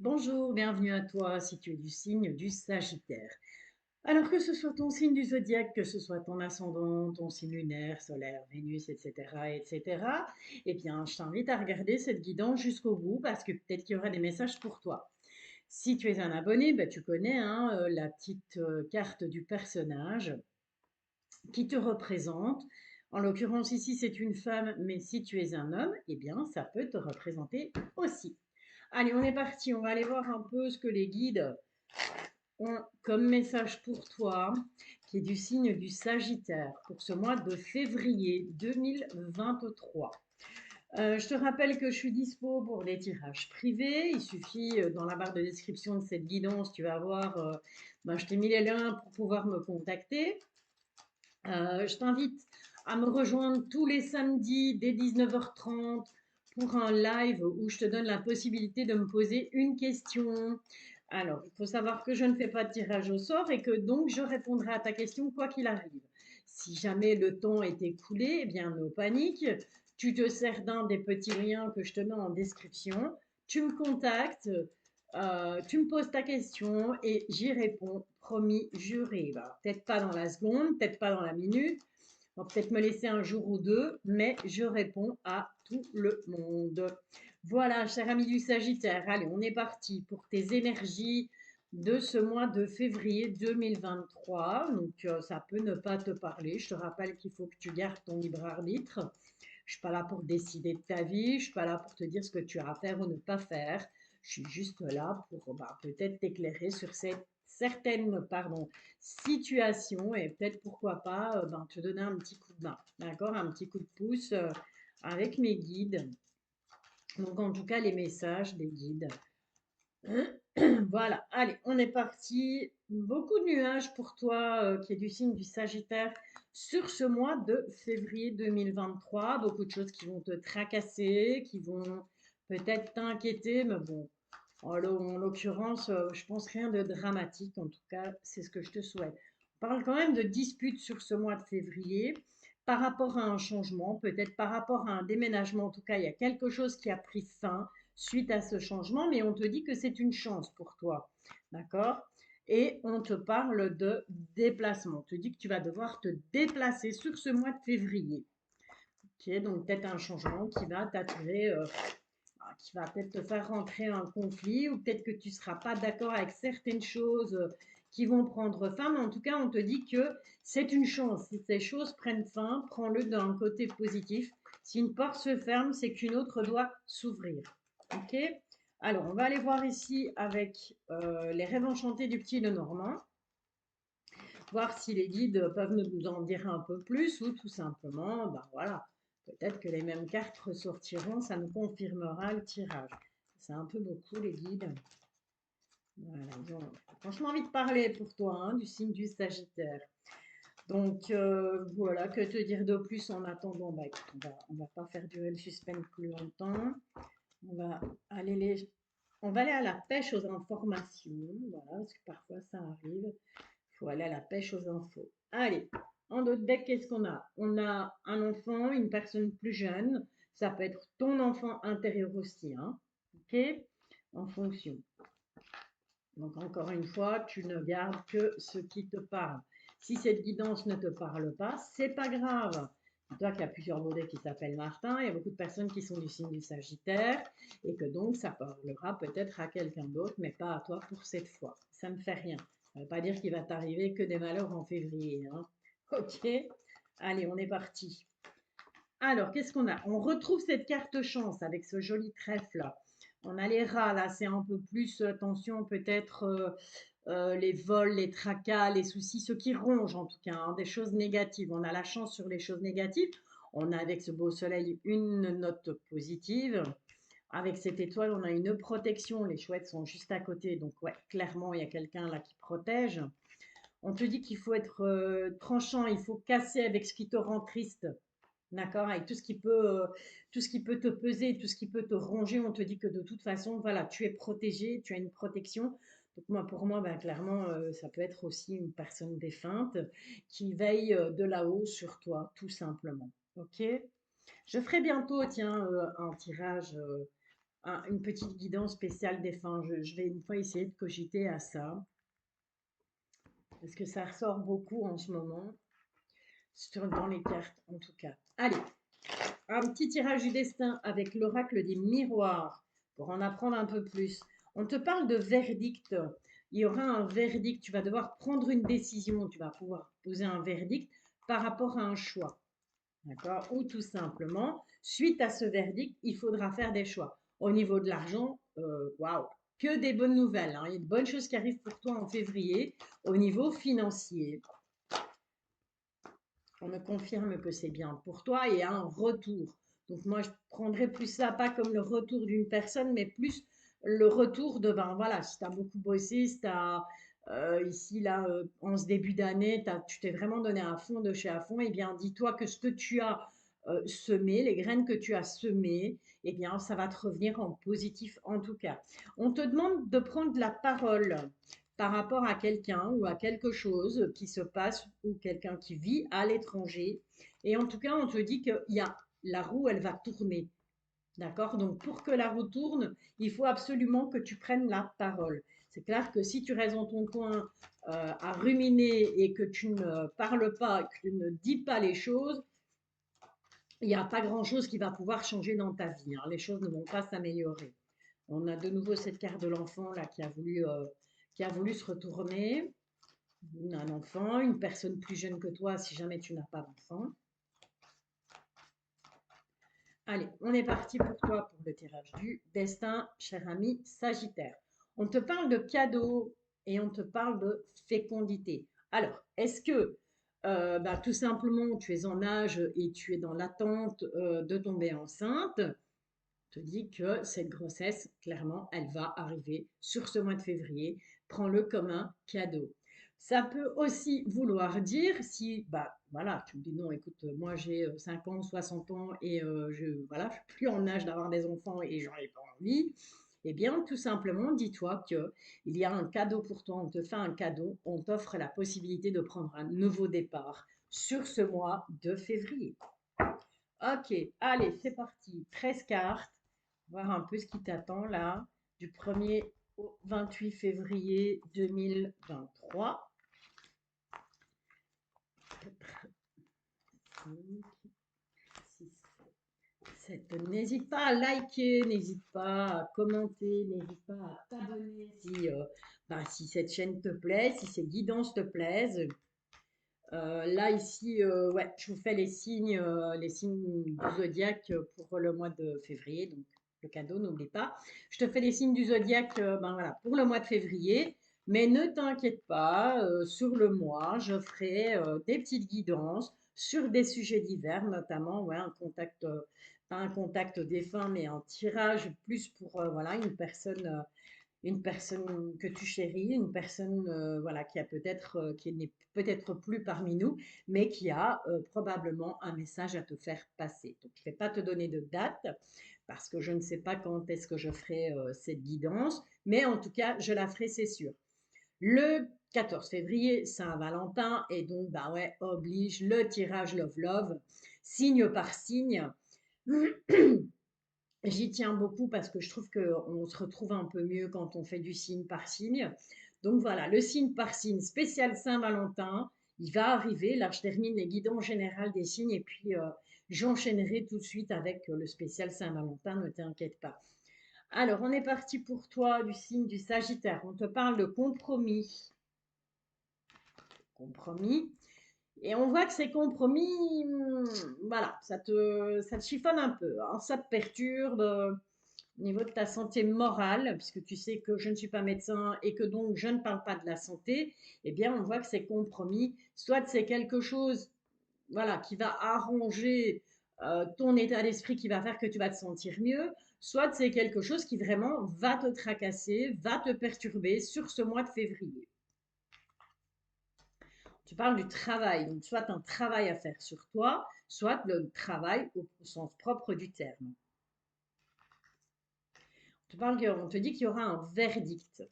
Bonjour, bienvenue à toi si tu es du signe du Sagittaire. Alors que ce soit ton signe du zodiaque, que ce soit ton ascendant, ton signe lunaire, solaire, Vénus, etc., etc., eh bien, je t'invite à regarder cette guidance jusqu'au bout parce que peut-être qu'il y aura des messages pour toi. Si tu es un abonné, bah, tu connais hein, la petite carte du personnage qui te représente. En l'occurrence, ici, c'est une femme, mais si tu es un homme, eh bien, ça peut te représenter aussi. Allez, on est parti. On va aller voir un peu ce que les guides ont comme message pour toi, qui est du signe du Sagittaire, pour ce mois de février 2023. Je te rappelle que je suis dispo pour des tirages privés. Il suffit, dans la barre de description de cette guidance, tu vas voir, je t'ai mis les liens pour pouvoir me contacter. Je t'invite à me rejoindre tous les samedis dès 19h30 pour un live où je te donne la possibilité de me poser une question. Alors, il faut savoir que je ne fais pas de tirage au sort et que donc je répondrai à ta question quoi qu'il arrive. Si jamais le temps est écoulé, eh bien, no panique. Tu te sers d'un des petits liens que je te mets en description. Tu me contactes, tu me poses ta question et j'y réponds, promis, juré. Bah, peut-être pas dans la seconde, peut-être pas dans la minute, on va peut-être me laisser un jour ou deux, mais je réponds à tout le monde. Voilà, cher ami du Sagittaire, allez, on est parti pour tes énergies de ce mois de février 2023. Donc, ça peut ne pas te parler. Je te rappelle qu'il faut que tu gardes ton libre arbitre. Je suis pas là pour décider de ta vie, je suis pas là pour te dire ce que tu as à faire ou ne pas faire. Je suis juste là pour peut-être t'éclairer sur cette certaines situations et peut-être pourquoi pas te donner un petit coup de main, d'accord, un petit coup de pouce avec mes guides. Donc en tout cas les messages des guides. Voilà, allez, on est parti. Beaucoup de nuages pour toi qui est du signe du Sagittaire sur ce mois de février 2023. Beaucoup de choses qui vont te tracasser, qui vont peut-être t'inquiéter, mais bon, en l'occurrence, je pense rien de dramatique. En tout cas, c'est ce que je te souhaite. On parle quand même de disputes sur ce mois de février par rapport à un changement, peut-être par rapport à un déménagement. En tout cas, il y a quelque chose qui a pris fin suite à ce changement, mais on te dit que c'est une chance pour toi. D'accord? Et on te parle de déplacement. On te dit que tu vas devoir te déplacer sur ce mois de février. Ok, donc peut-être un changement qui va t'attirer, qui va peut-être te faire rentrer un conflit, ou peut-être que tu ne seras pas d'accord avec certaines choses qui vont prendre fin, mais en tout cas, on te dit que c'est une chance. Si ces choses prennent fin, prends-le d'un côté positif. Si une porte se ferme, c'est qu'une autre doit s'ouvrir. Ok. Alors, on va aller voir ici avec les rêves enchantés du petit Lenormand, voir si les guides peuvent nous en dire un peu plus ou tout simplement, voilà, peut-être que les mêmes cartes ressortiront, ça nous confirmera le tirage. C'est un peu beaucoup les guides. Voilà, ils ont franchement envie de parler pour toi, hein, du signe du Sagittaire. Donc voilà, que te dire de plus en attendant. Bah écoute, on va pas faire durer le suspense plus longtemps. On va aller les, on va aller à la pêche aux informations, voilà, parce que parfois ça arrive. Il faut aller à la pêche aux infos. Allez, en d'autres deck, qu'est-ce qu'on a? On a un enfant, une personne plus jeune. Ça peut être ton enfant intérieur aussi, hein. Ok? En fonction. Donc encore une fois, tu ne gardes que ce qui te parle. Si cette guidance ne te parle pas, c'est pas grave. Dis-toi qu'il y a plusieurs modèles qui s'appellent Martin, il y a beaucoup de personnes qui sont du signe du Sagittaire, et que donc ça parlera peut-être à quelqu'un d'autre, mais pas à toi pour cette fois. Ça ne fait rien. Ça ne veut pas dire qu'il va t'arriver que des malheurs en février, hein. Ok, allez, on est parti. Alors, qu'est-ce qu'on a? On retrouve cette carte chance avec ce joli trèfle-là. On a les rats, là, c'est un peu plus, attention, peut-être les vols, les tracas, les soucis, ceux qui rongent en tout cas, hein, des choses négatives. On a la chance sur les choses négatives. On a avec ce beau soleil une note positive. Avec cette étoile, on a une protection. Les chouettes sont juste à côté. Donc, ouais, clairement, il y a quelqu'un là qui protège. On te dit qu'il faut être tranchant, il faut casser avec ce qui te rend triste. D'accord? Avec tout ce qui peut te peser, tout ce qui peut te ronger, on te dit que de toute façon, voilà, tu es protégé, tu as une protection. Donc moi, pour moi, clairement, ça peut être aussi une personne défunte qui veille de là-haut sur toi, tout simplement. Ok? Je ferai bientôt, tiens, un tirage une petite guidance spéciale défunt. Je vais une fois essayer de cogiter à ça, parce que ça ressort beaucoup en ce moment, dans les cartes en tout cas. Allez, un petit tirage du destin avec l'oracle des miroirs pour en apprendre un peu plus. On te parle de verdict. Il y aura un verdict. Tu vas devoir prendre une décision. Tu vas pouvoir poser un verdict par rapport à un choix. D'accord? Ou tout simplement, suite à ce verdict, il faudra faire des choix. Au niveau de l'argent, waouh, que des bonnes nouvelles, hein. Il y a de bonnes choses qui arrivent pour toi en février au niveau financier. On me confirme que c'est bien pour toi et un retour. Donc moi, je prendrais plus ça, pas comme le retour d'une personne, mais plus le retour de, ben voilà, si tu as beaucoup bossé, si tu as ici, là, en ce début d'année, tu t'es vraiment donné à fond de chez à fond, eh bien, dis-toi que ce que tu as semé, les graines que tu as semées, eh bien, ça va te revenir en positif en tout cas. On te demande de prendre la parole par rapport à quelqu'un ou à quelque chose qui se passe ou quelqu'un qui vit à l'étranger. Et en tout cas, on te dit que la roue, elle va tourner. D'accord? Donc, pour que la roue tourne, il faut absolument que tu prennes la parole. C'est clair que si tu restes dans ton coin à ruminer et que tu ne parles pas, que tu ne dis pas les choses, il n'y a pas grand-chose qui va pouvoir changer dans ta vie, hein. Les choses ne vont pas s'améliorer. On a de nouveau cette carte de l'enfant là qui a voulu se retourner. Un enfant, une personne plus jeune que toi si jamais tu n'as pas d'enfant. Allez, on est parti pour toi pour le tirage du destin, cher ami Sagittaire. On te parle de cadeaux et on te parle de fécondité. Alors, est-ce que bah, tout simplement tu es en âge et tu es dans l'attente de tomber enceinte? Te dit que cette grossesse, clairement, elle va arriver sur ce mois de février. Prends-le comme un cadeau. Ça peut aussi vouloir dire si, bah voilà, tu me dis non, écoute, moi j'ai 50, 60 ans et voilà, je suis plus en âge d'avoir des enfants et j'en ai pas envie. Eh bien, tout simplement, dis-toi que il y a un cadeau pour toi, on te fait un cadeau, on t'offre la possibilité de prendre un nouveau départ sur ce mois de février. Ok, allez, c'est parti. 13 cartes. Voir un peu ce qui t'attend là, du 1er au 28 février 2023. 4, 5, 6, 7. N'hésite pas à liker, n'hésite pas à commenter, n'hésite pas à t'abonner si, si cette chaîne te plaît, si ces guidances te plaisent. Là, ici, ouais, je vous fais les signes du zodiaque pour le mois de février. Donc, le cadeau, n'oublie pas. Je te fais les signes du zodiaque ben voilà, pour le mois de février. Mais ne t'inquiète pas, sur le mois, je ferai des petites guidances sur des sujets divers, notamment ouais, pas un contact défunt, mais un tirage plus pour voilà, une personne que tu chéris, une personne voilà, qui a peut-être, qui n'est peut-être plus parmi nous, mais qui a probablement un message à te faire passer. Donc, je ne vais pas te donner de date parce que je ne sais pas quand est-ce que je ferai cette guidance, mais en tout cas, je la ferai, c'est sûr. Le 14 février, Saint-Valentin, et donc, bah ouais, oblige le tirage Love Love, signe par signe. J'y tiens beaucoup parce que je trouve qu'on se retrouve un peu mieux quand on fait du signe par signe. Donc voilà, le signe par signe spécial Saint-Valentin, il va arriver. Là, je termine les guidons généraux des signes et puis j'enchaînerai tout de suite avec le spécial Saint-Valentin, ne t'inquiète pas. Alors, on est parti pour toi du signe du Sagittaire. On te parle de compromis. Compromis. Et on voit que ces compromis, voilà, ça te chiffonne un peu, hein, ça te perturbe au niveau de ta santé morale, puisque tu sais que je ne suis pas médecin et que donc je ne parle pas de la santé, eh bien on voit que ces compromis, soit c'est quelque chose voilà, qui va arranger ton état d'esprit, qui va faire que tu vas te sentir mieux, soit c'est quelque chose qui vraiment va te tracasser, va te perturber sur ce mois de février. Tu parles du travail, donc soit un travail à faire sur toi, soit le travail au sens propre du terme. On te dit qu'il y aura un verdict.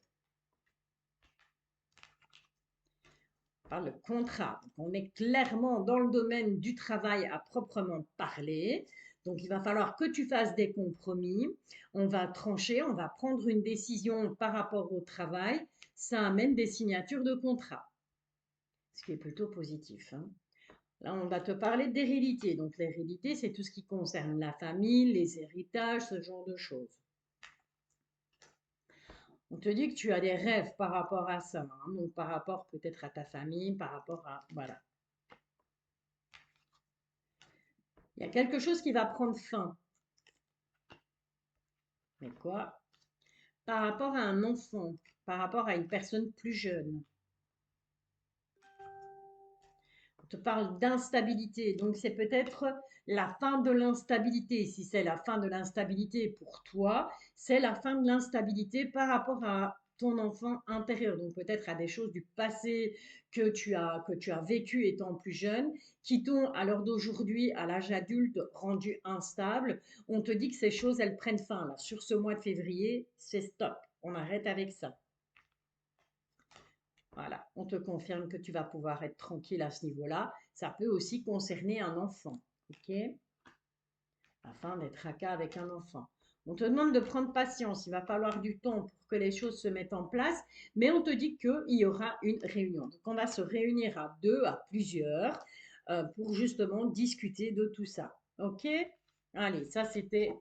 On parle de contrat. Donc on est clairement dans le domaine du travail à proprement parler. Donc, il va falloir que tu fasses des compromis. On va trancher, on va prendre une décision par rapport au travail. Ça amène des signatures de contrat, ce qui est plutôt positif, hein. Là, on va te parler d'hérédité. Donc, l'hérédité, c'est tout ce qui concerne la famille, les héritages, ce genre de choses. On te dit que tu as des rêves par rapport à ça, hein. Donc par rapport peut-être à ta famille, par rapport à... Voilà. Il y a quelque chose qui va prendre fin. Mais quoi? Par rapport à un enfant, par rapport à une personne plus jeune. On te parle d'instabilité. Donc, c'est peut-être la fin de l'instabilité. Si c'est la fin de l'instabilité pour toi, c'est la fin de l'instabilité par rapport à ton enfant intérieur. Donc, peut-être à des choses du passé que tu as vécu étant plus jeune, qui t'ont, à l'heure d'aujourd'hui, à l'âge adulte, rendu instable. On te dit que ces choses, elles prennent fin. Là, sur ce mois de février, c'est stop. On arrête avec ça. Voilà, on te confirme que tu vas pouvoir être tranquille à ce niveau-là. Ça peut aussi concerner un enfant, ok? Afin d'être à cas avec un enfant. On te demande de prendre patience. Il va falloir du temps pour que les choses se mettent en place, mais on te dit qu'il y aura une réunion. Donc, on va se réunir à deux, à plusieurs, pour justement discuter de tout ça. Ok? Allez, ça c'était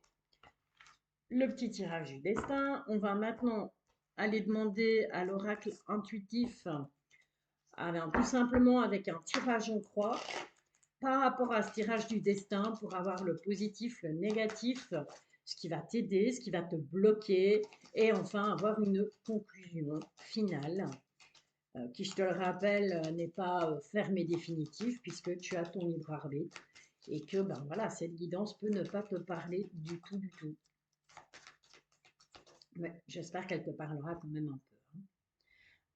le petit tirage du destin. On va maintenant aller demander à l'oracle intuitif. Alors, tout simplement avec un tirage en croix par rapport à ce tirage du destin pour avoir le positif, le négatif, ce qui va t'aider, ce qui va te bloquer et enfin avoir une conclusion finale qui, je te le rappelle, n'est pas ferme et définitive puisque tu as ton libre arbitre et que ben voilà, cette guidance peut ne pas te parler du tout, du tout. Mais j'espère qu'elle te parlera quand même un peu, hein.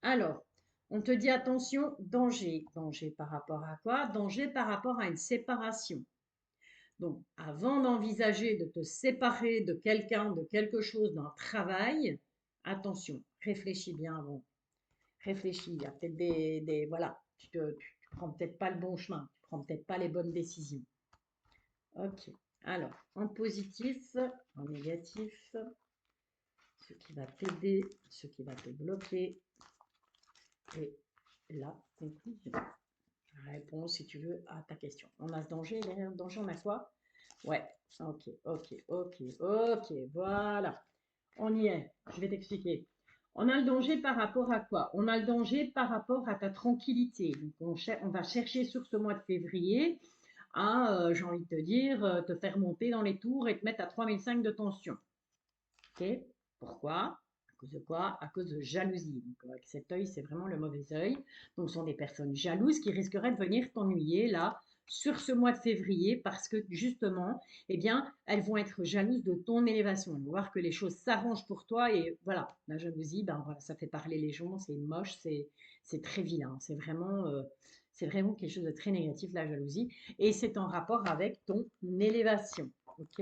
Alors, on te dit attention, danger. Danger par rapport à quoi? Danger par rapport à une séparation. Donc, avant d'envisager de te séparer de quelqu'un, de quelque chose, d'un travail, attention, réfléchis bien avant. Réfléchis, il y a peut-être voilà, tu prends peut-être pas le bon chemin, tu prends peut-être pas les bonnes décisions. Ok, alors, en positif, en négatif, ce qui va t'aider, ce qui va te bloquer, et la conclusion. Réponse, si tu veux, à ta question. On a ce danger, derrière le danger, on a quoi? Ouais, ok, ok, ok, ok, voilà. On y est, je vais t'expliquer. On a le danger par rapport à quoi? On a le danger par rapport à ta tranquillité. Donc on va chercher sur ce mois de février à, j'ai envie de te dire, te faire monter dans les tours et te mettre à 3005 de tension. Ok? Pourquoi? À cause de quoi? À cause de jalousie. Donc, avec cet œil, c'est vraiment le mauvais œil. Donc, ce sont des personnes jalouses qui risqueraient de venir t'ennuyer là sur ce mois de février parce que justement, eh bien, elles vont être jalouses de ton élévation. Elles vont voir que les choses s'arrangent pour toi et voilà, la jalousie, ben voilà, ça fait parler les gens, c'est moche, c'est très vilain. C'est vraiment quelque chose de très négatif, la jalousie. Et c'est en rapport avec ton élévation. Ok?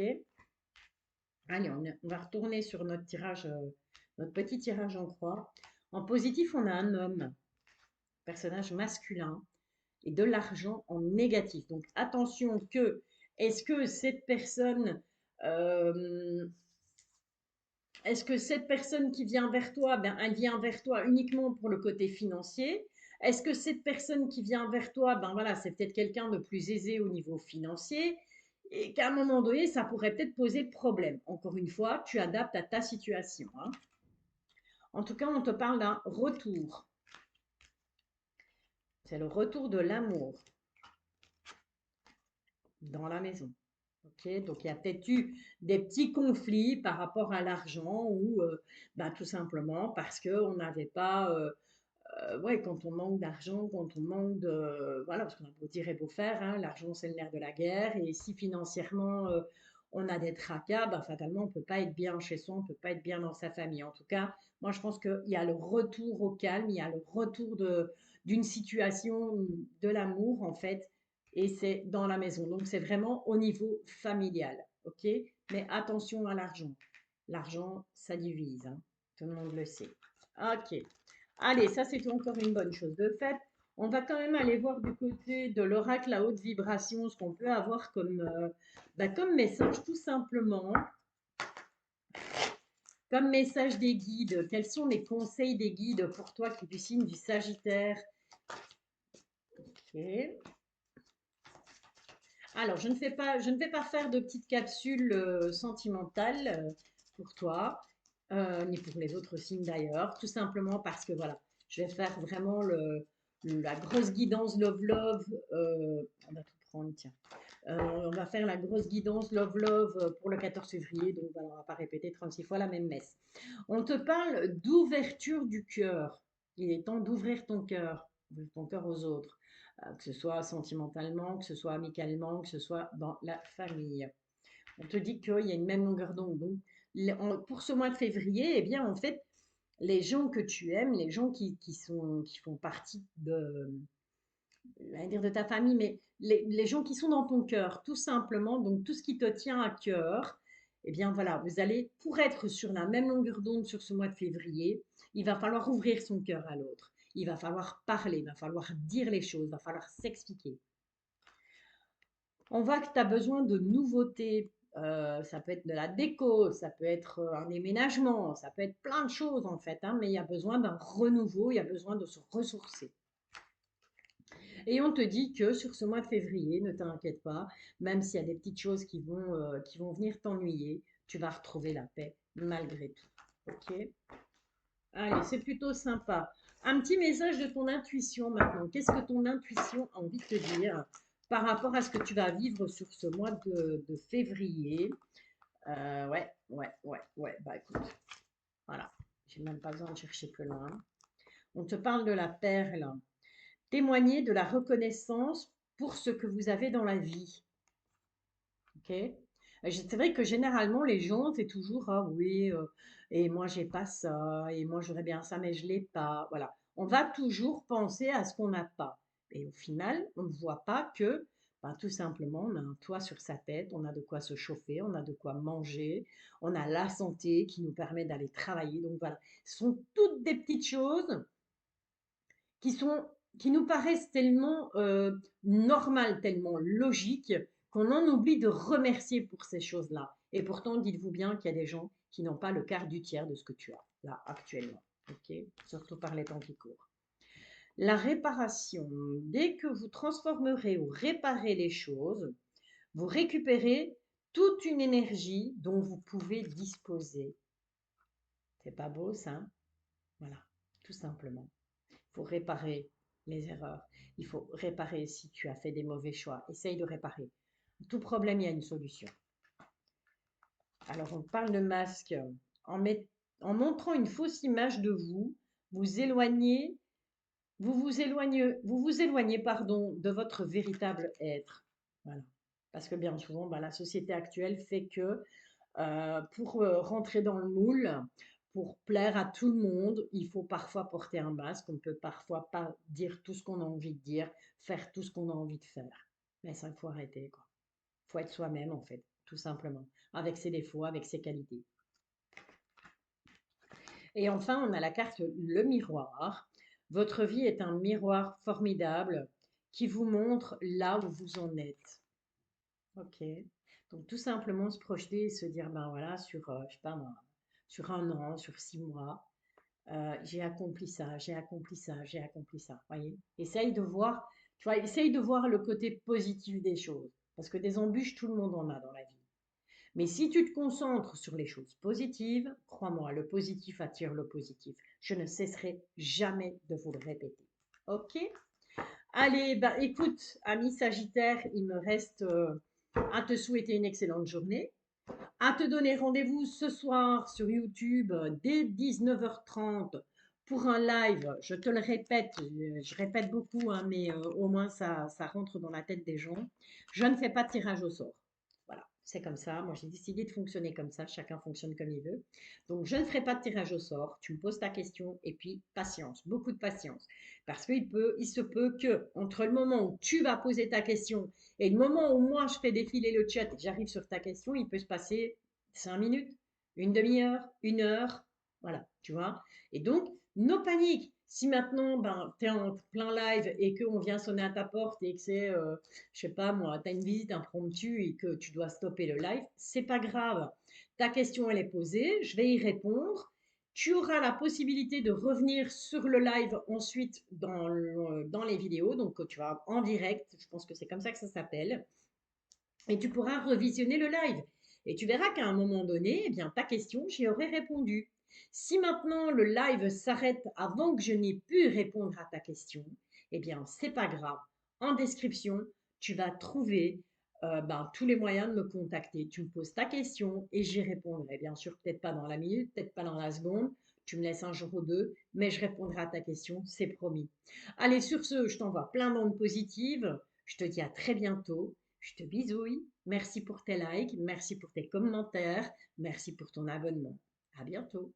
Allez, on va retourner sur notre tirage, notre petit tirage en croix. En positif, on a un homme, personnage masculin, et de l'argent en négatif. Donc attention que, est-ce que cette personne, euh, est-ce que cette personne qui vient vers toi, ben, elle vient vers toi uniquement pour le côté financier? Est-ce que cette personne qui vient vers toi, ben voilà, c'est peut-être quelqu'un de plus aisé au niveau financier et qu'à un moment donné, ça pourrait peut-être poser problème. Encore une fois, tu adaptes à ta situation, hein. En tout cas, on te parle d'un retour. C'est le retour de l'amour dans la maison. Ok, donc il y a peut-être eu des petits conflits par rapport à l'argent ou bah, tout simplement parce qu'on n'avait pas, ouais, quand on manque d'argent, quand on manque de, voilà, parce qu'on a beau dire et beau faire, hein, l'argent c'est le nerf de la guerre et si financièrement on a des tracas, bah, fatalement on ne peut pas être bien chez soi, on ne peut pas être bien dans sa famille. En tout cas, moi je pense qu'il y a le retour au calme, il y a le retour d'une situation de l'amour en fait et c'est dans la maison. Donc, c'est vraiment au niveau familial, ok? Mais attention à l'argent. L'argent, ça divise, hein. Tout le monde le sait. Ok. Allez, ça, c'est encore une bonne chose de fait. On va quand même aller voir du côté de l'oracle à haute vibration, ce qu'on peut avoir comme, comme message tout simplement, comme message des guides. Quels sont les conseils des guides pour toi qui es du signe du Sagittaire? Ok. Alors, je ne vais pas faire de petites capsules sentimentales pour toi, ni pour les autres signes d'ailleurs, tout simplement parce que voilà, je vais faire vraiment la grosse guidance Love Love. On va tout prendre, tiens. On va faire la grosse guidance Love Love pour le 14 février, donc voilà, on ne va pas répéter 36 fois la même messe. On te parle d'ouverture du cœur. Il est temps d'ouvrir ouvrir ton cœur aux autres, que ce soit sentimentalement, que ce soit amicalement, que ce soit dans la famille. On te dit qu'il y a une même longueur d'onde. Donc, pour ce mois de février, eh bien, en fait, les gens que tu aimes, les gens qui font partie dire de ta famille, mais les gens qui sont dans ton cœur, tout simplement, donc tout ce qui te tient à cœur, eh bien voilà, vous allez, pour être sur la même longueur d'onde sur ce mois de février, il va falloir ouvrir son cœur à l'autre. Il va falloir parler, il va falloir dire les choses, il va falloir s'expliquer. On voit que tu as besoin de nouveautés. Ça peut être de la déco, ça peut être un déménagement, ça peut être plein de choses en fait, hein, mais il y a besoin d'un renouveau, il y a besoin de se ressourcer. Et on te dit que sur ce mois de février, ne t'inquiète pas, même s'il y a des petites choses qui vont venir t'ennuyer, tu vas retrouver la paix malgré tout. Ok? Allez, c'est plutôt sympa. Un petit message de ton intuition maintenant. Qu'est-ce que ton intuition a envie de te dire par rapport à ce que tu vas vivre sur ce mois de février? Ouais. Bah écoute, voilà. J'ai même pas besoin de chercher plus loin. On te parle de la perle. Témoigner de la reconnaissance pour ce que vous avez dans la vie. Ok? C'est vrai que généralement, les gens, c'est toujours ah oui, et moi, j'ai pas ça, et moi, j'aurais bien ça, mais je l'ai pas. Voilà. On va toujours penser à ce qu'on n'a pas. Et au final, on ne voit pas que, ben, tout simplement, on a un toit sur sa tête, on a de quoi se chauffer, on a de quoi manger, on a la santé qui nous permet d'aller travailler. Donc voilà, ce sont toutes des petites choses qui sont, qui nous paraissent tellement normales, tellement logiques, qu'on en oublie de remercier pour ces choses-là. Et pourtant, dites-vous bien qu'il y a des gens qui n'ont pas le quart du tiers de ce que tu as là actuellement. Ok? Surtout par les temps qui courent. La réparation, dès que vous transformerez ou réparez les choses, vous récupérez toute une énergie dont vous pouvez disposer. C'est pas beau ça? Voilà, tout simplement. Il faut réparer les erreurs. Il faut réparer si tu as fait des mauvais choix. Essaye de réparer. Tout problème, il y a une solution. Alors, on parle de masque. En, en montrant une fausse image de vous, vous éloignez, vous vous éloignez, pardon, de votre véritable être. Voilà. Parce que bien souvent, bah, la société actuelle fait que pour rentrer dans le moule, pour plaire à tout le monde, il faut parfois porter un masque. On ne peut parfois pas dire tout ce qu'on a envie de dire, faire tout ce qu'on a envie de faire. Mais ça, il faut arrêter, quoi. Il faut être soi-même, en fait, tout simplement, avec ses défauts, avec ses qualités. Et enfin, on a la carte le miroir. Votre vie est un miroir formidable qui vous montre là où vous en êtes. Ok. Donc tout simplement se projeter et se dire, ben voilà, sur, je sais pas moi, sur un an, sur 6 mois, j'ai accompli ça, j'ai accompli ça, j'ai accompli ça. Voyez? Essaye de voir, tu vois, essaye de voir le côté positif des choses. Parce que des embûches, tout le monde en a dans la vie. Mais si tu te concentres sur les choses positives, crois-moi, le positif attire le positif. Je ne cesserai jamais de vous le répéter. Ok? Allez, bah écoute, ami Sagittaire, il me reste à te souhaiter une excellente journée, à te donner rendez-vous ce soir sur YouTube dès 19h30 pour un live. Je te le répète, je répète beaucoup, hein, mais au moins ça rentre dans la tête des gens. Je ne fais pas de tirage au sort. Voilà, c'est comme ça. Moi, j'ai décidé de fonctionner comme ça. Chacun fonctionne comme il veut. Donc, je ne ferai pas de tirage au sort. Tu me poses ta question et puis patience, beaucoup de patience. Parce il se peut que entre le moment où tu vas poser ta question et le moment où moi je fais défiler le chat et que j'arrive sur ta question, il peut se passer 5 minutes, une demi-heure, 1 heure. Voilà, tu vois? Et donc, no panique. Si maintenant, ben, tu es en plein live et qu'on vient sonner à ta porte et que c'est, je sais pas moi, tu as une visite impromptue et que tu dois stopper le live, c'est pas grave. Ta question, elle est posée, je vais y répondre. Tu auras la possibilité de revenir sur le live ensuite dans les vidéos, donc tu vas en direct, je pense que c'est comme ça que ça s'appelle, et tu pourras revisionner le live. Et tu verras qu'à un moment donné, eh bien, ta question, j'y aurai répondu. Si maintenant le live s'arrête avant que je n'ai pu répondre à ta question, eh bien, c'est pas grave. En description, tu vas trouver ben, tous les moyens de me contacter. Tu me poses ta question et j'y répondrai. Bien sûr, peut-être pas dans la minute, peut-être pas dans la seconde. Tu me laisses un jour ou deux, mais je répondrai à ta question, c'est promis. Allez, sur ce, je t'envoie plein d'ondes positives. Je te dis à très bientôt. Je te bisouille. Merci pour tes likes, merci pour tes commentaires, merci pour ton abonnement. À bientôt.